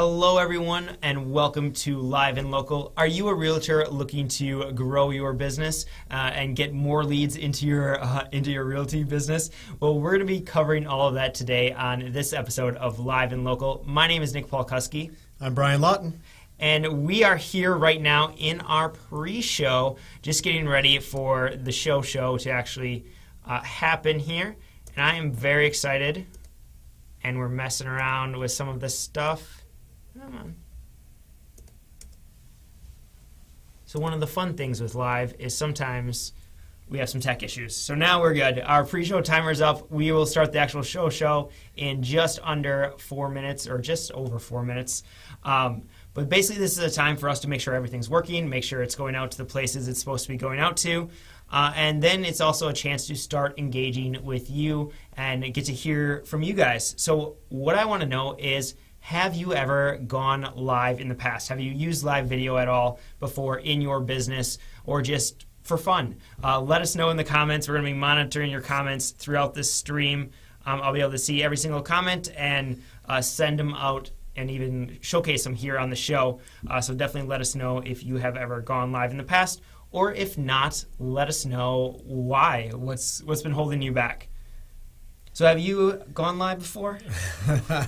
Hello everyone and welcome to Live and Local. Are you a realtor looking to grow your business and get more leads into your realty business? Well, we're going to be covering all of that today on this episode of Live and Local. My name is Nick Polkowski. I'm Brian Lawton. And we are here right now in our pre-show, just getting ready for the show to actually happen here. And I am very excited. And we're messing around with some of this stuff. Come on. So one of the fun things with live is sometimes we have some tech issues. So now we're good. Our pre-show timer's up. We will start the actual show in just under 4 minutes or just over 4 minutes. But basically this is a time for us to make sure everything's working, make sure it's going out to the places it's supposed to be going out to. And then it's also a chance to start engaging with you and get to hear from you guys. So what I want to know is, have you ever gone live in the past? Have you used live video at all before in your business or just for fun? Let us know in the comments. We're going to be monitoring your comments throughout this stream. I'll be able to see every single comment and send them out and even showcase them here on the show. So definitely let us know if you have ever gone live in the past, or if not, let us know why. What's been holding you back? So have you gone live before?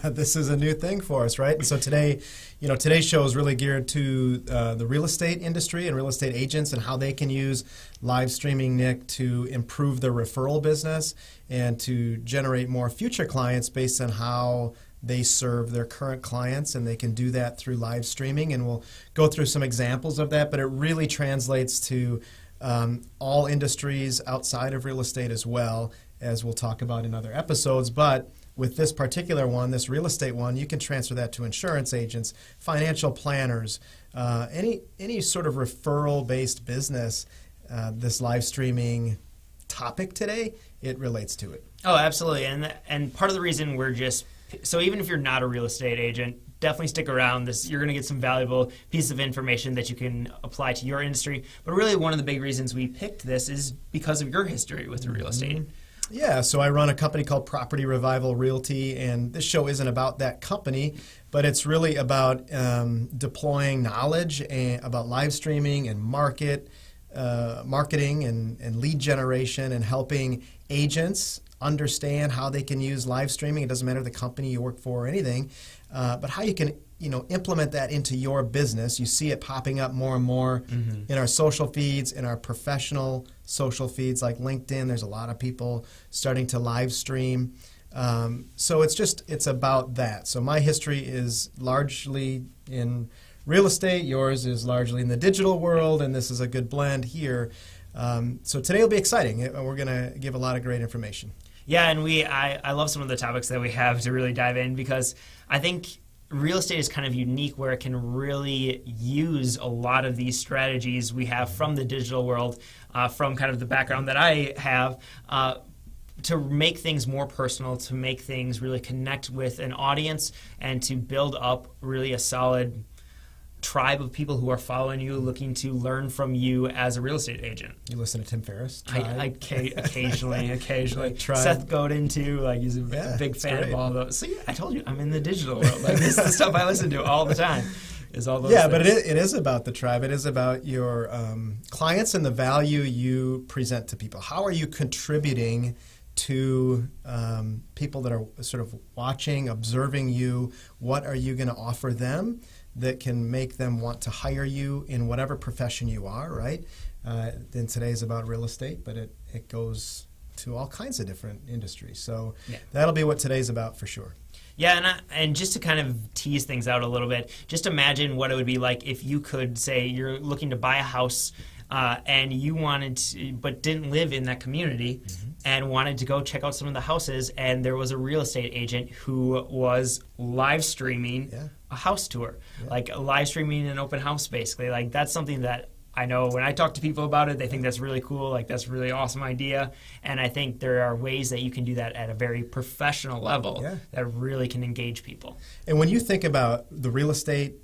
This is a new thing for us, right? And so today's show is really geared to the real estate industry and real estate agents and how they can use live streaming, Nick, to improve their referral business and to generate more future clients based on how they serve their current clients, and they can do that through live streaming. And we'll go through some examples of that, but it really translates to all industries outside of real estate as well, as we'll talk about in other episodes. But with this particular one, this real estate one, you can transfer that to insurance agents, financial planners, any sort of referral-based business. This live streaming topic today, it relates to it. Oh, absolutely. And part of the reason so even if you're not a real estate agent, definitely stick around. You're going to get some valuable pieces of information that you can apply to your industry. But really one of the big reasons we picked this is because of your history with real estate. Yeah, so I run a company called Property Revival Realty, and this show isn't about that company, but it's really about deploying knowledge about live streaming and marketing and lead generation, and helping agents understand how they can use live streaming. It doesn't matter the company you work for or anything, but how you can implement that into your business. You see it popping up more and more in our social feeds, in our professional social feeds like LinkedIn. There's a lot of people starting to live stream. So it's about that. So my history is largely in real estate. Yours is largely in the digital world, and this is a good blend here. So today will be exciting. We're going to give a lot of great information. Yeah, and I love some of the topics that we have to really dive in, because I think real estate is kind of unique where it can really use a lot of these strategies we have from the digital world, from kind of the background that I have, to make things more personal, to make things really connect with an audience, and to build up really a solid tribe of people who are following you, looking to learn from you as a real estate agent. You listen to Tim Ferriss? I occasionally. Seth Godin too. He's a big fan of all those. So yeah, I told you, I'm in the digital world. This is the stuff I listen to all the time. Is all those things. But it is about the tribe. It is about your clients and the value you present to people. How are you contributing to people that are sort of watching, observing you? What are you going to offer them that can make them want to hire you in whatever profession you are, right? Then today is about real estate, but it goes to all kinds of different industries. So that'll be what today's about for sure. Yeah, and just to kind of tease things out a little bit, just imagine what it would be like if you could say you're looking to buy a house and you wanted to, but didn't live in that community, and wanted to go check out some of the houses, and there was a real estate agent who was live streaming a house tour, live streaming an open house basically. That's something that I know when I talk to people about it, they think that's really cool, that's a really awesome idea. And I think there are ways that you can do that at a very professional level that really can engage people. And when you think about the real estate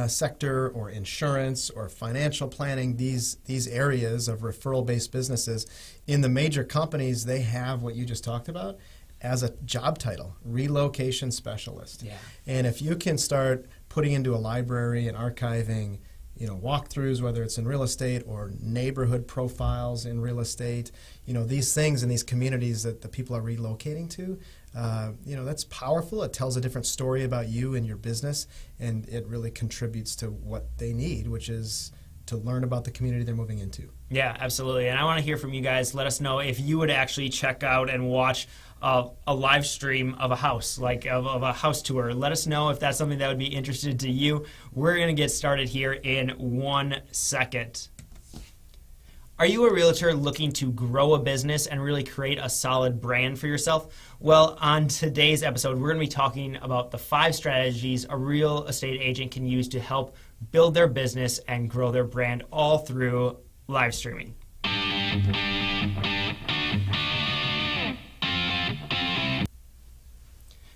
sector or insurance or financial planning, these areas of referral-based businesses, in the major companies, they have what you just talked about as a job title, relocation specialist. Yeah. And if you can start putting into a library and archiving, walkthroughs, whether it's in real estate or neighborhood profiles in real estate, these things in these communities that the people are relocating to, that's powerful. It tells a different story about you and your business, and it really contributes to what they need, which is to learn about the community they're moving into. Yeah, absolutely. And I want to hear from you guys. Let us know if you would actually check out and watch a live stream of a house, like of a house tour. Let us know if that's something that would be interested to you. We're going to get started here in 1 second. Are you a realtor looking to grow a business and really create a solid brand for yourself? Well, on today's episode, we're going to be talking about the 5 strategies a real estate agent can use to help build their business and grow their brand, all through live streaming.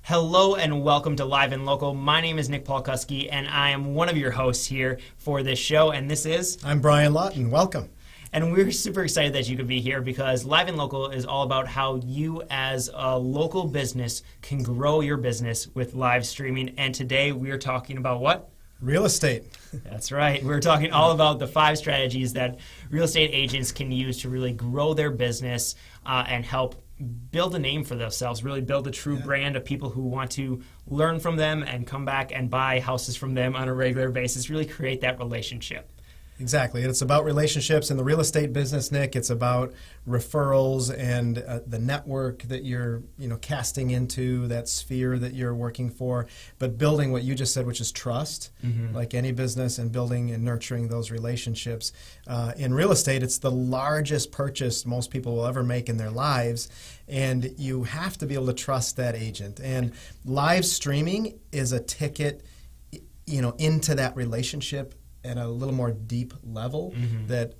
Hello and welcome to Live and Local. My name is Nick Paulkuski, and I am one of your hosts here for this show, and this is... I'm Brian Lawton. Welcome. And we're super excited that you could be here, because Live and Local is all about how you as a local business can grow your business with live streaming. And today we are talking about what? Real estate. That's right. We're talking all about the 5 strategies that real estate agents can use to really grow their business and help build a name for themselves, really build a true brand of people who want to learn from them and come back and buy houses from them on a regular basis, really create that relationship. Exactly. It's about relationships in the real estate business, Nick. It's about referrals and the network that you're, casting into, that sphere that you're working for, but building what you just said, which is trust, like any business, and building and nurturing those relationships. In real estate, it's the largest purchase most people will ever make in their lives, and you have to be able to trust that agent. And live streaming is a ticket, into that relationship at a little more deep level, that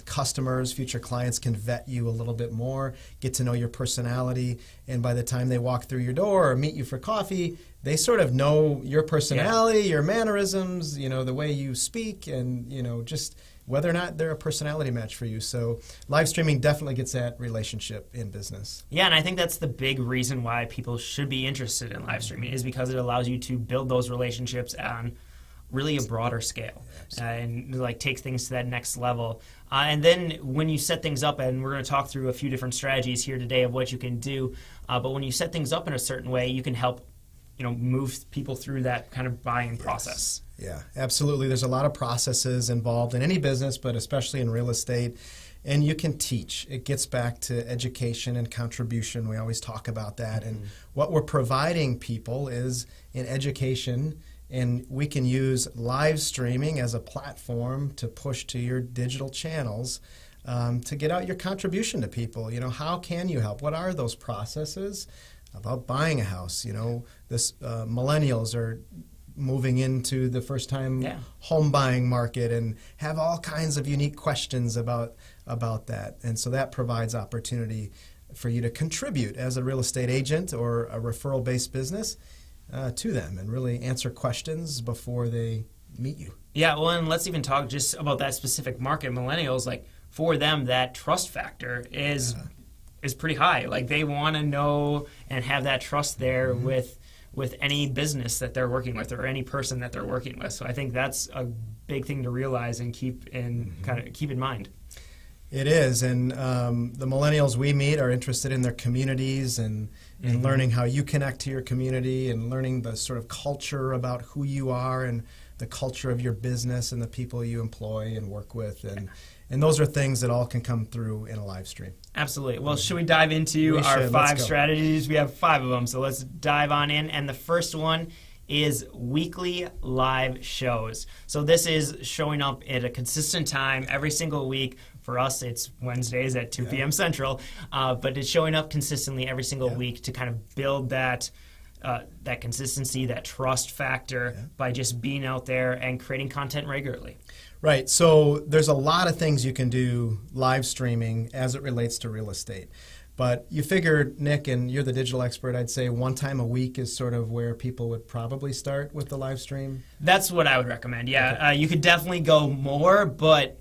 customers, future clients can vet you a little bit more, get to know your personality, and by the time they walk through your door or meet you for coffee, they sort of know your personality, your mannerisms, the way you speak, and just whether or not they're a personality match for you. So live streaming definitely gets that relationship in business. Yeah, and I think that's the big reason why people should be interested in live streaming, is because it allows you to build those relationships on really a broader scale, and take things to that next level. And then when you set things up, and we're going to talk through a few different strategies here today of what you can do, but when you set things up in a certain way, you can help move people through that kind of buying process. Yeah, absolutely. There's a lot of processes involved in any business, but especially in real estate. And you can teach. It gets back to education and contribution. We always talk about that. And what we're providing people is an education, and we can use live streaming as a platform to push to your digital channels to get out your contribution to people. How can you help? What are those processes about buying a house? This millennials are moving into the first-time home buying market and have all kinds of unique questions about that. And so that provides opportunity for you to contribute as a real estate agent or a referral-based business to them, and really answer questions before they meet you. Yeah, well, and let's even talk just about that specific market, millennials. For them, that trust factor is pretty high. They want to know and have that trust there with any business that they're working with, or any person that they're working with. So I think that's a big thing to realize and keep in mind. It is, and the millennials we meet are interested in their communities and learning how you connect to your community, and learning the sort of culture about who you are and the culture of your business and the people you employ and work with. And those are things that all can come through in a live stream. Absolutely. Well, should we dive into our 5 strategies? We have 5 of them, so let's dive on in. And the first one is weekly live shows. So this is showing up at a consistent time every single week. For us, it's Wednesdays at 2 p.m. Central, but it's showing up consistently every single week to kind of build that consistency, that trust factor by just being out there and creating content regularly. Right. So there's a lot of things you can do live streaming as it relates to real estate. But you figure, Nick, and you're the digital expert, I'd say 1 time a week is sort of where people would probably start with the live stream. That's what I would recommend, yeah. Okay. You could definitely go more, but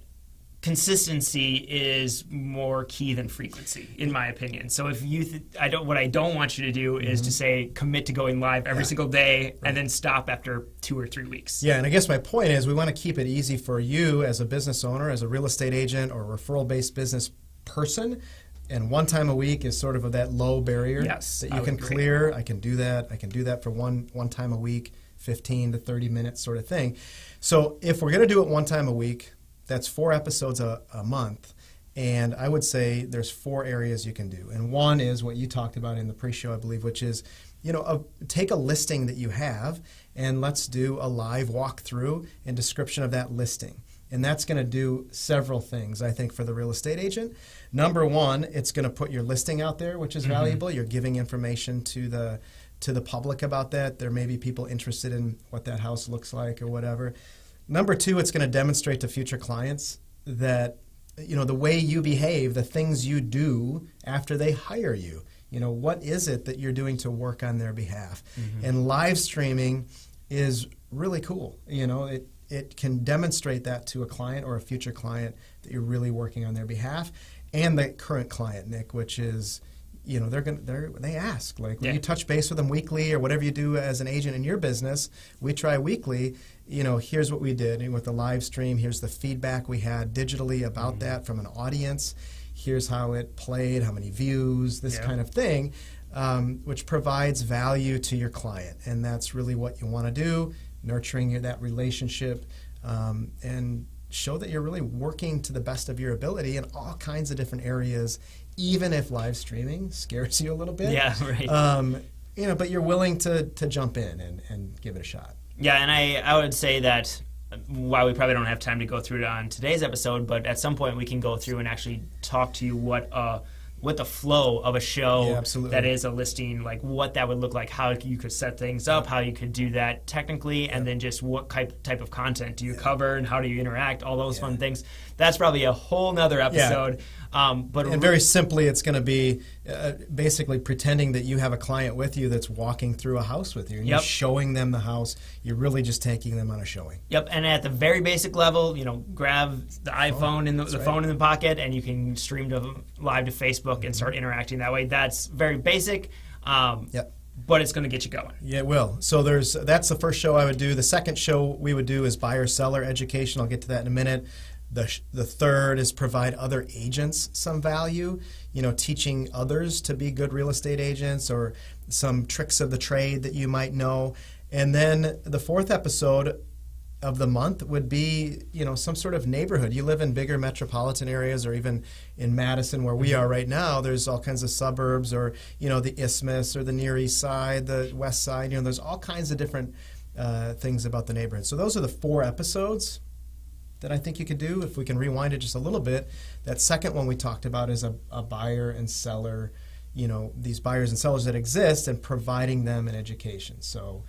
consistency is more key than frequency, in my opinion. So if you, what I don't want you to do is to say commit to going live every single day and then stop after 2 or 3 weeks. Yeah, and I guess my point is we want to keep it easy for you as a business owner, as a real estate agent or referral-based business person. And 1 time a week is sort of that low barrier that you can clear. I can do that. I can do that for one time a week, 15 to 30 minutes sort of thing. So if we're going to do it 1 time a week, that's 4 episodes a month. And I would say there's 4 areas you can do. And one is what you talked about in the pre-show, I believe, which is, take a listing that you have and let's do a live walkthrough and description of that listing. And that's going to do several things, I think, for the real estate agent. Number one, it's going to put your listing out there, which is valuable. You're giving information to the public about that. There may be people interested in what that house looks like or whatever. Number 2, it's going to demonstrate to future clients that, the way you behave, the things you do after they hire you. What is it that you're doing to work on their behalf? And live streaming is really cool. It can demonstrate that to a client or a future client that you're really working on their behalf, and the current client, Nick, which is, they ask, like, when you touch base with them weekly or whatever you do as an agent in your business, we try weekly, here's what we did with the live stream, here's the feedback we had digitally about that from an audience, here's how it played, how many views, this kind of thing, which provides value to your client. And that's really what you want to do, nurturing that relationship, and show that you're really working to the best of your ability in all kinds of different areas, even if live streaming scares you a little bit. Yeah, right. But you're willing to jump in and give it a shot. Yeah, and I would say that while we probably don't have time to go through it on today's episode, but at some point we can go through and actually talk to you what the flow of a show that is a listing, like what that would look like, how you could set things up, how you could do that technically, and then just what type of content do you cover and how do you interact, all those fun things. That's probably a whole nother episode. But very simply, it's going to be basically pretending that you have a client with you that's walking through a house with you. And you're showing them the house. You're really just taking them on a showing. Yep, and at the very basic level, grab the iPhone and the phone in the pocket, and you can stream live to Facebook and start interacting that way. That's very basic. But it's going to get you going. Yeah, it will. So that's the first show I would do. The second show we would do is buyer-seller education. I'll get to that in a minute. The third is provide other agents some value, teaching others to be good real estate agents or some tricks of the trade that you might know. And then the 4th episode of the month would be, some sort of neighborhood. You live in bigger metropolitan areas, or even in Madison where we are right now, there's all kinds of suburbs, or, the Isthmus or the Near East Side, the West Side, there's all kinds of different things about the neighborhood. So those are the 4 episodes that I think you could do. If we can rewind it just a little bit, that second one we talked about is a buyer and seller, these buyers and sellers that exist, and providing them an education. So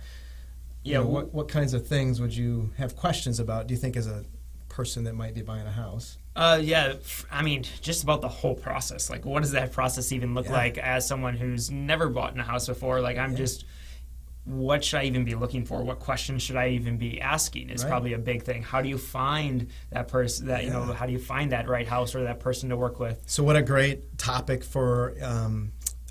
what kinds of things would you have questions about, do you think, as a person that might be buying a house? Just about the whole process. Like, what does that process even look like as someone who's never bought in a house before? Like, what should I even be looking for? What questions should I even be asking is probably a big thing. How do you find that person, how do you find that right house or that person to work with? So what a great topic for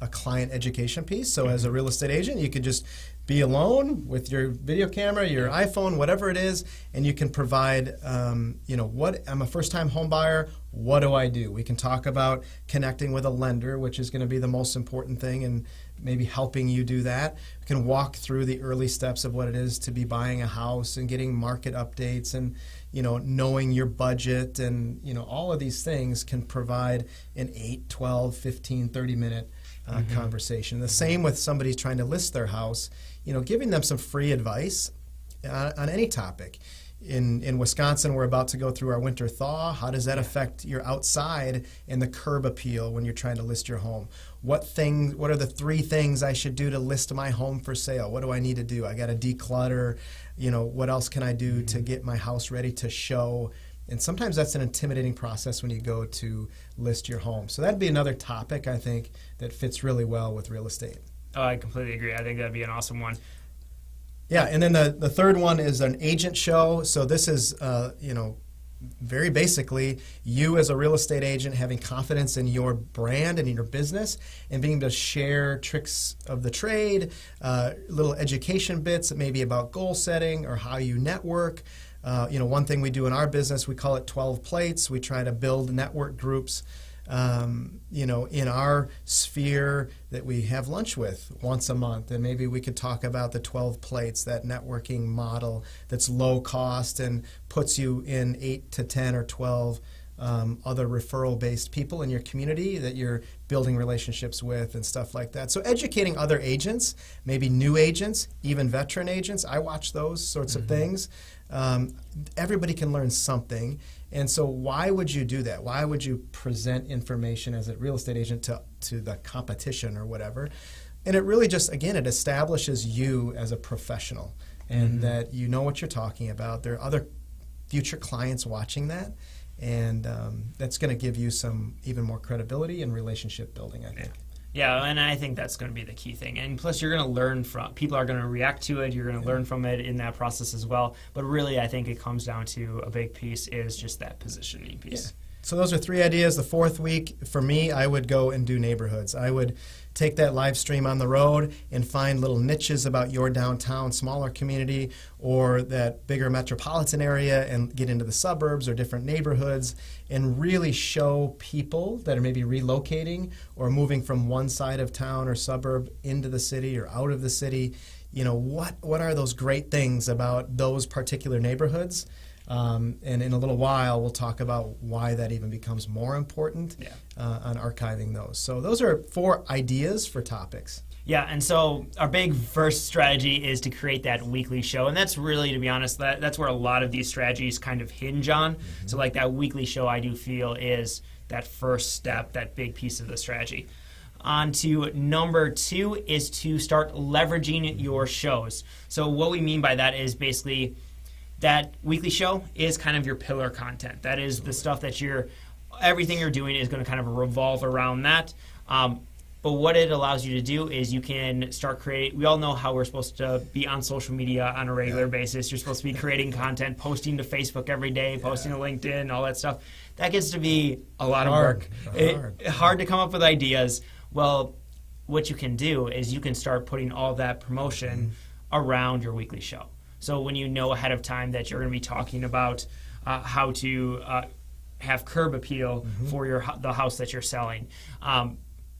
a client education piece. So as a real estate agent, you could just be alone with your video camera, your iPhone, whatever it is, and you can provide, I'm a first-time home buyer, what do I do? We can talk about connecting with a lender, which is going to be the most important thing, and maybe helping you do that. We can walk through the early steps of what it is to be buying a house and getting market updates and, knowing your budget, and, all of these things can provide an 8, 12, 15, 30-minute conversation. The same with somebody trying to list their house, giving them some free advice on any topic. In Wisconsin, we're about to go through our winter thaw. How does that affect your outside and the curb appeal when you're trying to list your home? What are the 3 things I should do to list my home for sale? What do I need to do? I got to declutter. What else can I do to get my house ready to show? And sometimes that's an intimidating process when you go to list your home. So that'd be another topic, I think, that fits really well with real estate. Oh, I completely agree. I think that'd be an awesome one. Yeah, and then the third one is an agent show. So this is, very basically, you as a real estate agent having confidence in your brand and in your business and being able to share tricks of the trade, little education bits maybe about goal setting or how you network. One thing we do in our business, we call it 12 plates. We try to build network groups in our sphere that we have lunch with once a month, and maybe we could talk about the 12 plates, that networking model that's low cost and puts you in 8 to 10 or 12 other referral-based people in your community that you're building relationships with and stuff like that. So educating other agents, maybe new agents, even veteran agents. I watch those sorts of things. Everybody can learn something. And so why would you do that? Why would you present information as a real estate agent to the competition or whatever? And it really just, again, it establishes you as a professional and that you know what you're talking about. There are other future clients watching that. And that's going to give you some even more credibility and relationship building, I think. Yeah, and I think that's going to be the key thing. And plus, you're going to learn from, people are going to react to it, you're going to learn from it in that process as well. But really, I think it comes down to a big piece is just that positioning piece. Yeah. So those are 3 ideas. The 4th week, for me, I would go and do neighborhoods. I would take that live stream on the road and find little niches about your downtown, smaller community, or that bigger metropolitan area and get into the suburbs or different neighborhoods and really show people that are maybe relocating or moving from one side of town or suburb into the city or out of the city. What are those great things about those particular neighborhoods? And in a little while, we'll talk about why that even becomes more important on archiving those. So those are 4 ideas for topics. Yeah, and so our big first strategy is to create that weekly show. And that's really, to be honest, that's where a lot of these strategies kind of hinge on. So like that weekly show, I do feel is that first step, that big piece of the strategy. On to number 2 is to start leveraging your shows. So what we mean by that is basically that weekly show is kind of your pillar content. That is the stuff that everything you're doing is going to kind of revolve around that. But what it allows you to do is you can start creating, we all know how we're supposed to be on social media on a regular basis. You're supposed to be creating content, posting to Facebook every day, posting to LinkedIn, all that stuff. That gets to be a lot of work. Hard to come up with ideas. Well, what you can do is you can start putting all that promotion around your weekly show. So when you know ahead of time that you're going to be talking about how to have curb appeal for the house that you're selling,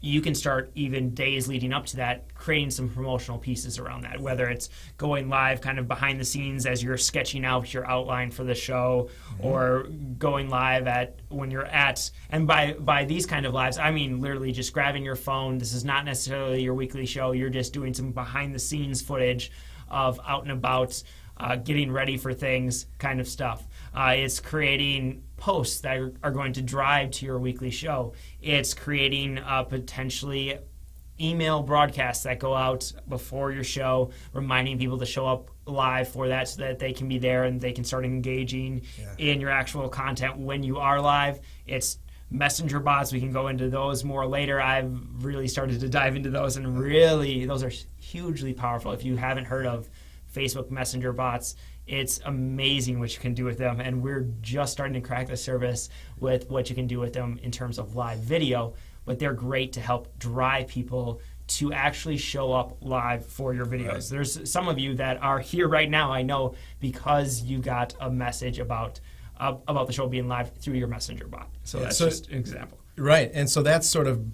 you can start even days leading up to that creating some promotional pieces around that, whether it's going live kind of behind the scenes as you're sketching out your outline for the show or going live when you're at, and by these kind of lives, I mean literally just grabbing your phone. This is not necessarily your weekly show. You're just doing some behind the scenes footage of out and about, getting ready for things kind of stuff. It's creating posts that are going to drive to your weekly show. It's creating potentially email broadcasts that go out before your show, reminding people to show up live for that so that they can be there and they can start engaging in your actual content when you are live. It's messenger bots. We can go into those more later. I've really started to dive into those, and really those are hugely powerful. If you haven't heard of Facebook messenger bots, it's amazing what you can do with them, and we're just starting to crack the surface with what you can do with them in terms of live video, but they're great to help drive people to actually show up live for your videos. Right. There's some of you that are here right now, I know, because you got a message about the show being live through your messenger bot. So that's just an example. Right, and so that's sort of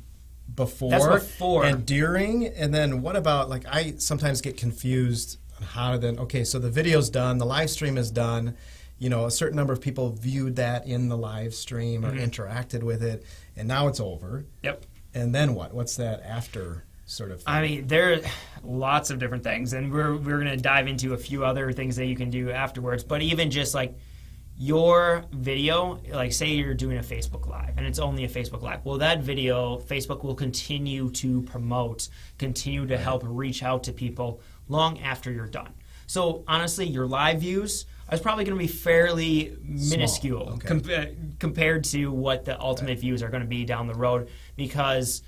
before and during, and then what about, like, I sometimes get confused on how to then, okay, so the video's done, the live stream is done, a certain number of people viewed that in the live stream or interacted with it, and now it's over. Yep. And then what? What's that after sort of thing? I mean, there are lots of different things, and we're going to dive into a few other things that you can do afterwards, but even just like your video, like say you're doing a Facebook Live and it's only a Facebook Live. Well, that video, Facebook will continue to promote, continue to help reach out to people long after you're done. So honestly, your live views is probably going to be fairly minuscule compared to what the ultimate views are going to be down the road, because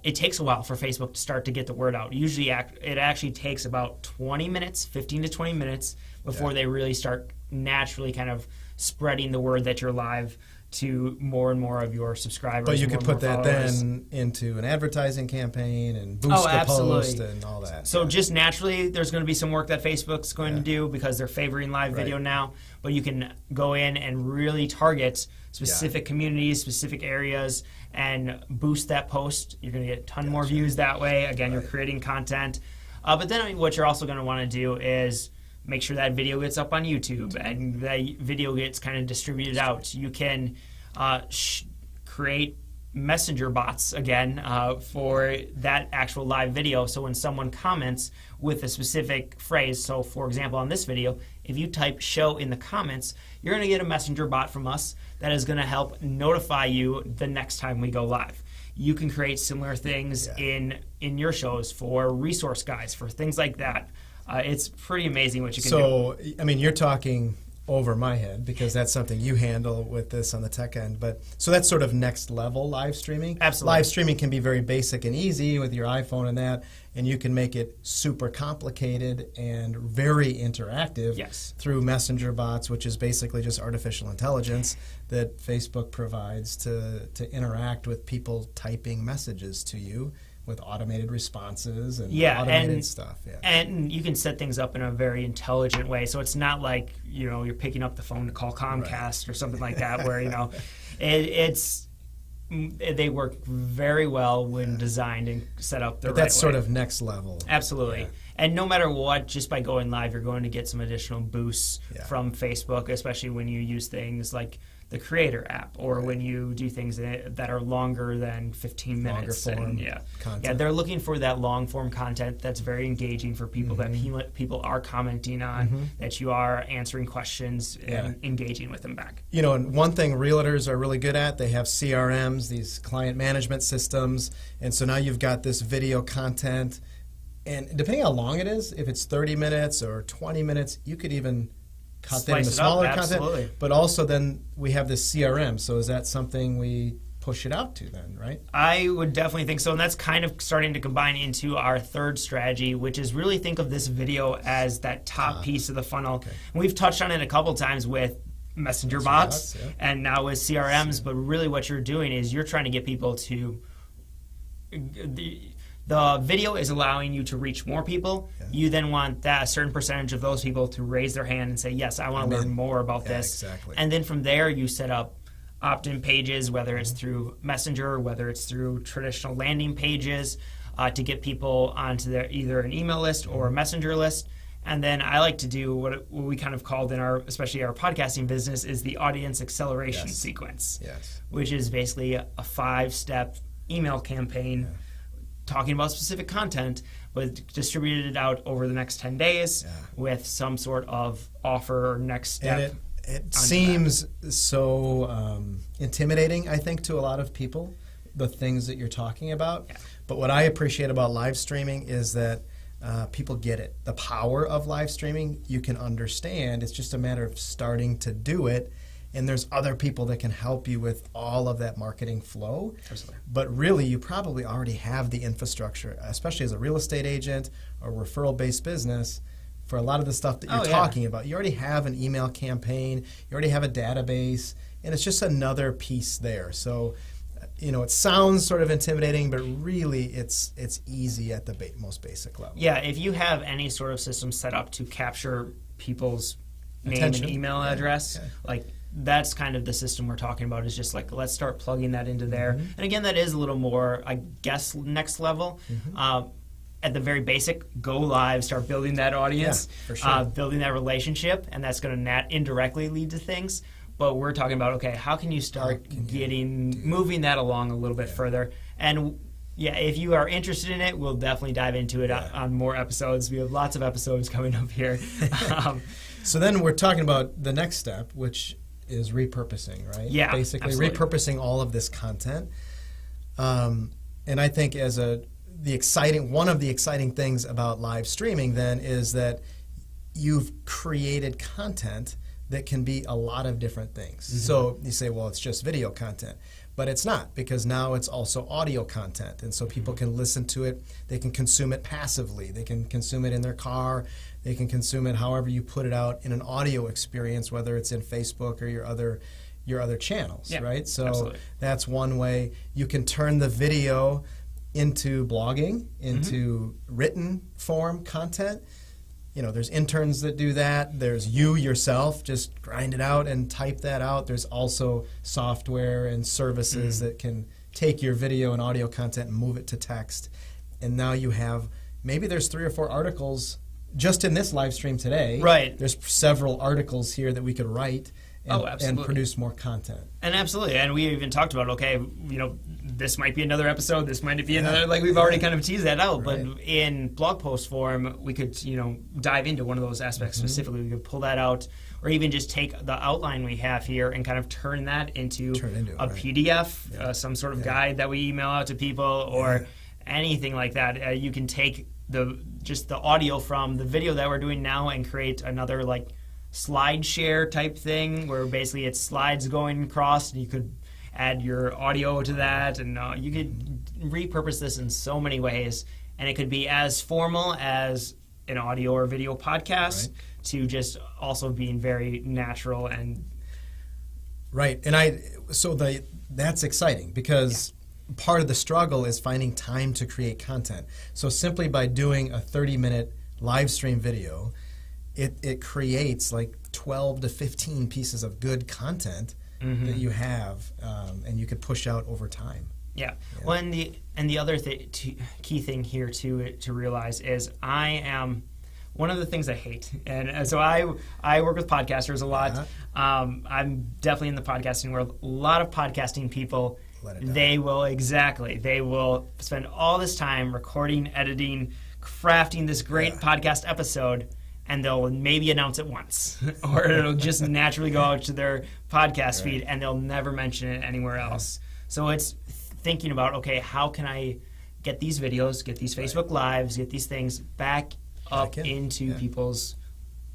it takes a while for Facebook to start to get the word out. Usually it actually takes about 20 minutes, 15 to 20 minutes before they really start naturally kind of spreading the word that you're live to more and more of your subscribers. But you could put that followers. then into an advertising campaign and boost the post and all that. So just naturally, there's going to be some work that Facebook's going to do because they're favoring live video now. But you can go in and really target specific communities, specific areas, and boost that post. You're going to get a ton more views that way. Again, you're creating content. But then what you're also going to want to do is make sure that video gets up on YouTube and that video gets kind of distributed out. You can create messenger bots again for that actual live video. So when someone comments with a specific phrase, so for example on this video, if you type show in the comments, you're going to get a messenger bot from us that is going to help notify you the next time we go live. You can create similar things in your shows for resource guides, for things like that. It's pretty amazing what you can do. So, I mean, you're talking over my head because that's something you handle with this on the tech end. But so that's sort of next level live streaming. Absolutely. Live streaming can be very basic and easy with your iPhone and that, and you can make it super complicated and very interactive through messenger bots, which is basically just artificial intelligence that Facebook provides to interact with people typing messages to you, with automated responses and automated stuff. And you can set things up in a very intelligent way. So it's not like, you're picking up the phone to call Comcast or something like that where, they work very well when designed and set up the right way. But that's sort of next level. Absolutely. Yeah. And no matter what, just by going live, you're going to get some additional boosts from Facebook, especially when you use things like the Creator app or when you do things that are longer than 15 minutes. Longer form content. Yeah, they're looking for that long form content that's very engaging for people, that people are commenting on, that you are answering questions and engaging with them back. And one thing realtors are really good at, they have CRMs, these client management systems, and so now you've got this video content, and depending how long it is, if it's 30 minutes or 20 minutes, you could even cut that into smaller content. But also then we have this CRM. So is that something we push it out to then, right? I would definitely think so. And that's kind of starting to combine into our third strategy, which is really think of this video as that top piece of the funnel. Okay. And we've touched on it a couple times with messenger bots and now with CRMs. But really what you're doing is you're trying to get people to... The video is allowing you to reach more people. Yeah. You then want that a certain percentage of those people to raise their hand and say, yes, I want to learn more about this. Exactly. And then from there, you set up opt-in pages, whether it's through Messenger, whether it's through traditional landing pages, to get people onto their either an email list or a Messenger list. And then I like to do what we kind of called in especially our podcasting business, is the audience acceleration sequence, which is basically a 5-step email campaign talking about specific content, but distributed it out over the next 10 days with some sort of offer or next step. And it seems so intimidating, I think, to a lot of people, the things that you're talking about. Yeah. But what I appreciate about live streaming is that people get it. The power of live streaming, you can understand. It's just a matter of starting to do it. And there's other people that can help you with all of that marketing flow. Absolutely. But really, you probably already have the infrastructure, especially as a real estate agent or referral-based business, for a lot of the stuff that you're talking about. You already have an email campaign. You already have a database. And it's just another piece there. So, it sounds sort of intimidating, but really it's easy at the most basic level. Yeah, if you have any sort of system set up to capture people's name and email address, like that's kind of the system we're talking about, is just like, let's start plugging that into there. And again, that is a little more, I guess, next level. At the very basic, go live, start building that audience, for sure. Building that relationship, and that's going to indirectly lead to things. But we're talking about, okay, how can you start moving that along a little bit further? And if you are interested in it, we'll definitely dive into it on more episodes. We have lots of episodes coming up here. So then we're talking about the next step, which is repurposing, right? Yeah, basically absolutely. Repurposing all of this content. And I think one of the exciting things about live streaming then is that you've created content that can be a lot of different things. So you say, well, it's just video content. But it's not, because now it's also audio content. And so people can listen to it. They can consume it passively. They can consume it in their car. They can consume it however you put it out in an audio experience, whether it's in Facebook or your other channels, right? So absolutely. That's one way. You can turn the video into blogging, into written form content. There's interns that do that. There's you yourself, just grind it out and type that out. There's also software and services that can take your video and audio content and move it to text. And now you have, maybe there's 3 or 4 articles just in this live stream today. Right. There's several articles here that we could write and produce more content. And absolutely. And we even talked about, okay, this might be another episode, this might be another, like we've already kind of teased that out, right. But in blog post form, we could, dive into one of those aspects specifically. We could pull that out, or even just take the outline we have here and kind of turn that into a PDF, some sort of guide that we email out to people, or anything like that. You can take the audio from the video that we're doing now and create another like slide share type thing where basically it's slides going across, and you could add your audio to that, and you could repurpose this in so many ways, and it could be as formal as an audio or video podcast to just also being very natural and right. And that's exciting, because part of the struggle is finding time to create content. So simply by doing a 30-minute live stream video, it creates like 12 to 15 pieces of good content that you have, and you could push out over time. Yeah. Well, and the other key thing here to realize is I am one of the things I hate, and so I work with podcasters a lot. I'm definitely in the podcasting world. A lot of podcasting people, they will spend all this time recording, editing, crafting this great podcast episode, and they'll maybe announce it once, or it'll just naturally go out to their podcast feed, and they'll never mention it anywhere else. So it's thinking about, okay, how can I get these videos, get these Facebook Lives, get these things back up into people's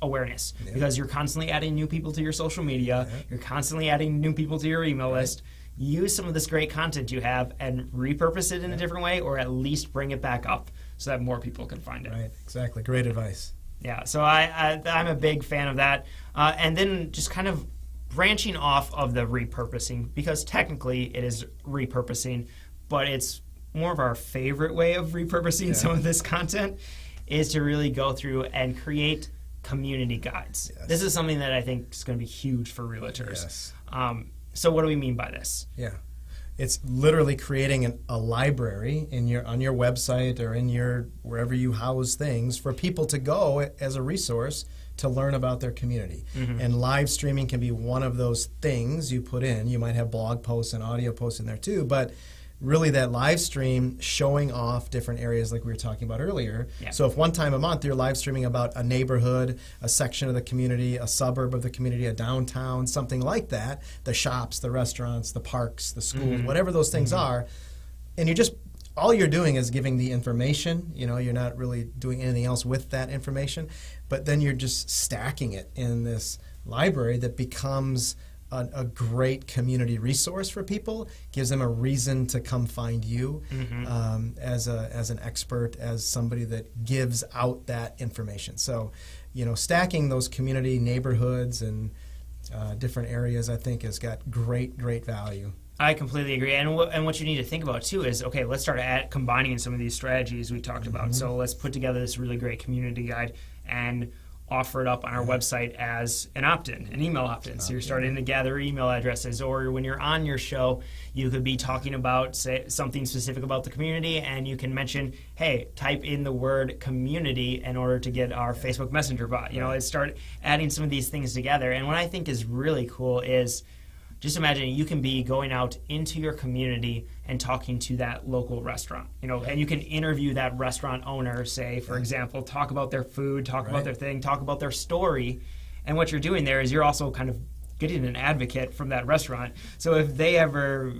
awareness, because you're constantly adding new people to your social media, you're constantly adding new people to your email list. Use some of this great content you have and repurpose it in a different way, or at least bring it back up so that more people can find it. Right, exactly. Great advice. Yeah, so I'm a big fan of that. And then just kind of branching off of the repurposing, because technically it is repurposing, but it's more of our favorite way of repurposing some of this content, is to really go through and create community guides. Yes. This is something that I think is going to be huge for realtors. Yes. So what do we mean by this? Yeah. It's literally creating a library on your website or in your wherever you house things for people to go as a resource to learn about their community. And live streaming can be one of those things you put in. You might have blog posts and audio posts in there too, but really that live stream showing off different areas like we were talking about earlier. Yeah. So if one time a month you're live streaming about a neighborhood, a section of the community, a suburb of the community, a downtown, something like that, the shops, the restaurants, the parks, the schools, whatever those things are, and all you're doing is giving the information, you're not really doing anything else with that information, but then you're just stacking it in this library that becomes a great community resource for people, gives them a reason to come find you as an expert, as somebody that gives out that information. So, stacking those community neighborhoods and different areas, I think, has got great value. I completely agree. And what you need to think about, too, is, okay, let's start combining some of these strategies we talked about. So let's put together this really great community guide and offer it up on our website as an opt-in, an email opt-in. So you're starting to gather email addresses, or when you're on your show, you could be talking about something specific about the community, and you can mention, hey, type in the word community in order to get our Facebook Messenger bot. Let's start adding some of these things together. And what I think is really cool is, just imagine you can be going out into your community and talking to that local restaurant, and you can interview that restaurant owner, say, for example, talk about their food, talk about their thing, talk about their story. And what you're doing there is you're also kind of getting an advocate from that restaurant. So if they ever,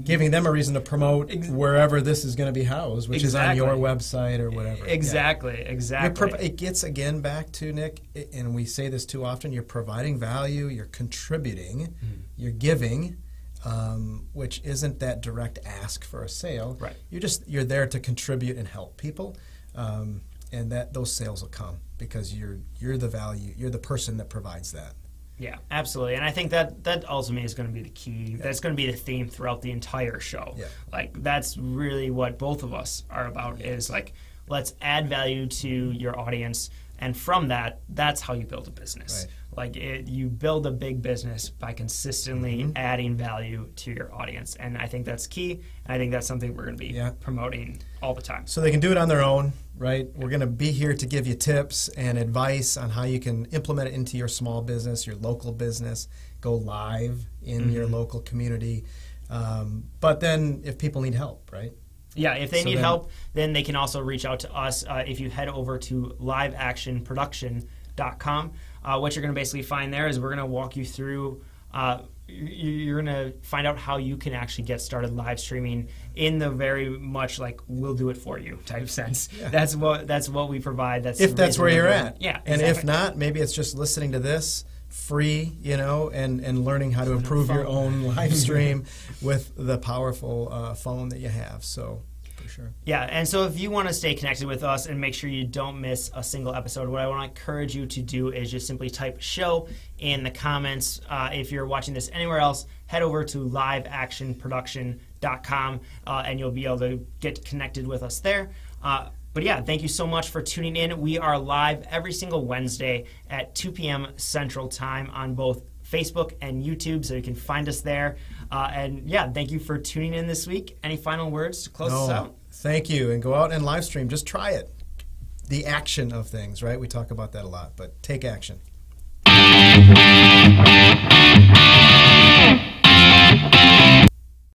giving them a reason to promote wherever this is going to be housed, which is on your website or whatever. Exactly. It gets, again, back to, Nick, and we say this too often, you're providing value, you're contributing, you're giving, which isn't that direct ask for a sale. Right. You're there to contribute and help people, and that those sales will come because you're the value. You're the person that provides that. Yeah, absolutely. And I think that ultimately is going to be the key. Yeah. That's going to be the theme throughout the entire show. Yeah. Like, that's really what both of us are about, is like, let's add value to your audience. And from that, that's how you build a business. Right. Like, you build a big business by consistently adding value to your audience. And I think that's key. And I think that's something we're going to be promoting all the time. So they can do it on their own, right? We're going to be here to give you tips and advice on how you can implement it into your small business, your local business, go live in your local community. But then if people need help, right? Yeah, if they need help, then they can also reach out to us. If you head over to liveactionproduction.com, what you're going to basically find there is we're going to walk you through, you're going to find out how you can actually get started live streaming in the very much like we'll do it for you type sense. Yeah. That's what we provide. If that's where you're at. Yeah, exactly. And if not, maybe it's just listening to this free, and learning how to improve your own live stream with the powerful phone that you have. So, for sure. Yeah, and so if you want to stay connected with us and make sure you don't miss a single episode, what I want to encourage you to do is just simply type show in the comments. If you're watching this anywhere else, head over to liveactionproduction.com and you'll be able to get connected with us there. But yeah, thank you so much for tuning in. We are live every single Wednesday at 2 p.m. Central Time on both Facebook and YouTube, so you can find us there. And yeah, thank you for tuning in this week. Any final words to close us out? Thank you. And go out and live stream. Just try it. The action of things, right? We talk about that a lot, but take action.